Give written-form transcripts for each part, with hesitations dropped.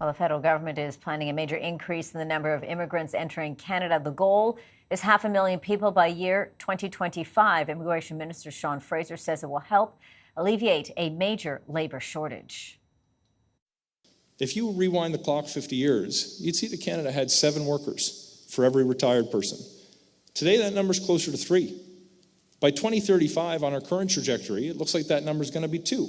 Well, the federal government is planning a major increase in the number of immigrants entering Canada. The goal is 500,000 people by year 2025. Immigration Minister Sean Fraser says it will help alleviate a major labor shortage. If you rewind the clock 50 years, you'd see that Canada had 7 workers for every retired person. Today, that number's closer to 3. By 2035, on our current trajectory, it looks like that number's going to be 2.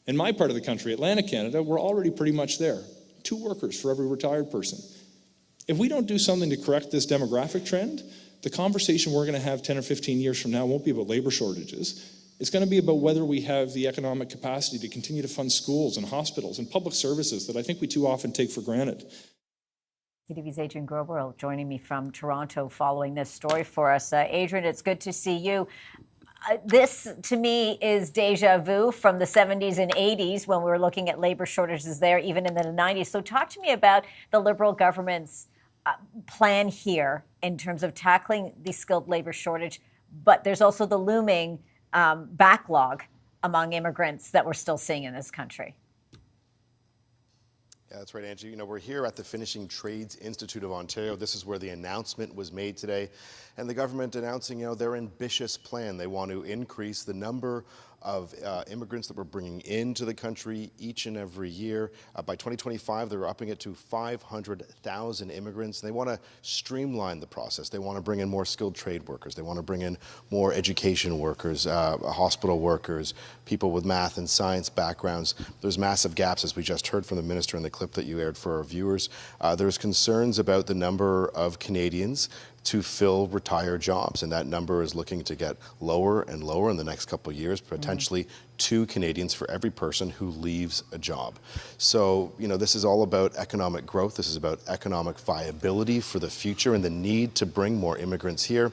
In my part of the country, Atlantic Canada, we're already pretty much there. 2 workers for every retired person. If we don't do something to correct this demographic trend, the conversation we're going to have 10 or 15 years from now won't be about labor shortages. It's going to be about whether we have the economic capacity to continue to fund schools and hospitals and public services that I think we too often take for granted. CTV's Adrian Ghobrial joining me from Toronto following this story for us. Adrian, it's good to see you. This, to me, is deja vu from the 70s and 80s when we were looking at labor shortages there, even in the 90s. So talk to me about the Liberal government's plan here in terms of tackling the skilled labor shortage. But there's also the looming backlog among immigrants that we're still seeing in this country. Yeah, that's right, Angie. You know, we're here at the Finishing Trades Institute of Ontario. This is where the announcement was made today. And the government announcing, their ambitious plan. They want to increase the number of immigrants that we're bringing into the country each and every year. By 2025, they're upping it to 500,000 immigrants. They want to streamline the process. They want to bring in more skilled trade workers. They want to bring in more education workers, hospital workers, people with math and science backgrounds. There's massive gaps, as we just heard from the minister in the clip that you aired for our viewers. There's concerns about the number of Canadians to fill retired jobs, and that number is looking to get lower and lower in the next couple of years, potentially 2 Canadians for every person who leaves a job. So, this is all about economic growth. This is about economic viability for the future and the need to bring more immigrants here.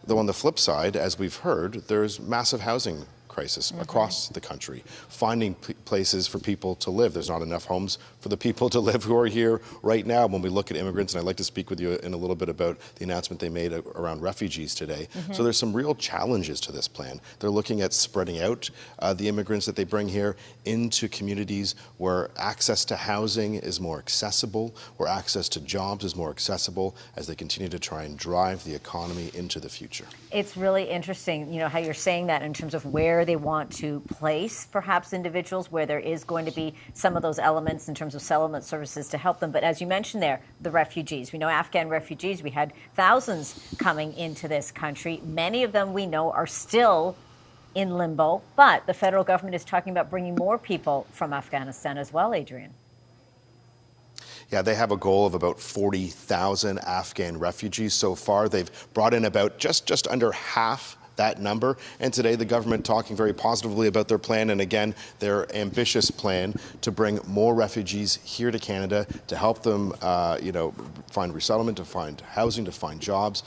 Though on the flip side, as we've heard, there's massive housing crisis across the country, finding places for people to live. There's not enough homes for the people to live who are here right now. When we look at immigrants, and I'd like to speak with you in a little bit about the announcement they made around refugees today. So there's some real challenges to this plan. They're looking at spreading out the immigrants that they bring here into communities where access to housing is more accessible, where access to jobs is more accessible, as they continue to try and drive the economy into the future. It's really interesting, how you're saying that in terms of where they want to place perhaps individuals, where there is going to be some of those elements in terms of settlement services to help them. But as you mentioned there, the refugees, we know Afghan refugees, we had thousands coming into this country. Many of them we know are still in limbo, but the federal government is talking about bringing more people from Afghanistan as well, Adrian. Yeah, they have a goal of about 40,000 Afghan refugees so far. They've brought in about just under half that number. And today the government talking very positively about their plan, and again, their ambitious plan to bring more refugees here to Canada to help them, find resettlement, to find housing, to find jobs.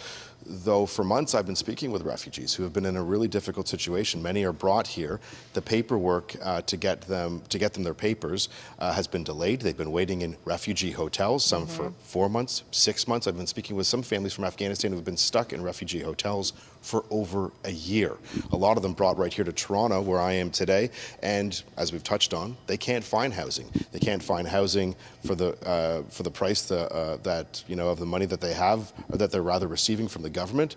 Though for months I've been speaking with refugees who have been in a really difficult situation. Many are brought here. The paperwork to get them their papers has been delayed. They've been waiting in refugee hotels, some for 4 months, 6 months. I've been speaking with some families from Afghanistan who have been stuck in refugee hotels for over a year. A lot of them brought right here to Toronto, where I am today, and as we've touched on, they can't find housing. They can't find housing for the price of the money that they have, or that they're rather receiving from the government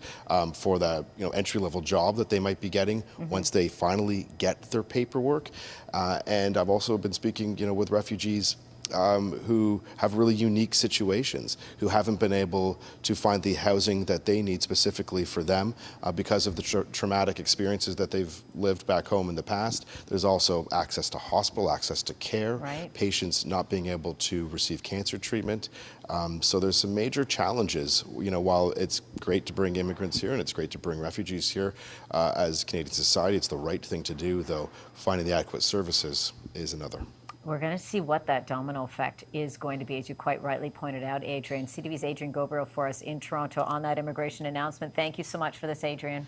for that entry-level job that they might be getting once they finally get their paperwork. And I've also been speaking with refugees who have really unique situations, who haven't been able to find the housing that they need specifically for them because of the traumatic experiences that they've lived back home in the past. There's also access to hospital, access to care, patients not being able to receive cancer treatment. So there's some major challenges. While it's great to bring immigrants here and it's great to bring refugees here as Canadian society, it's the right thing to do, though finding the adequate services is another. We're going to see what that domino effect is going to be, as you quite rightly pointed out, Adrian. CTV's Adrian Ghobrial for us in Toronto on that immigration announcement. Thank you so much for this, Adrian.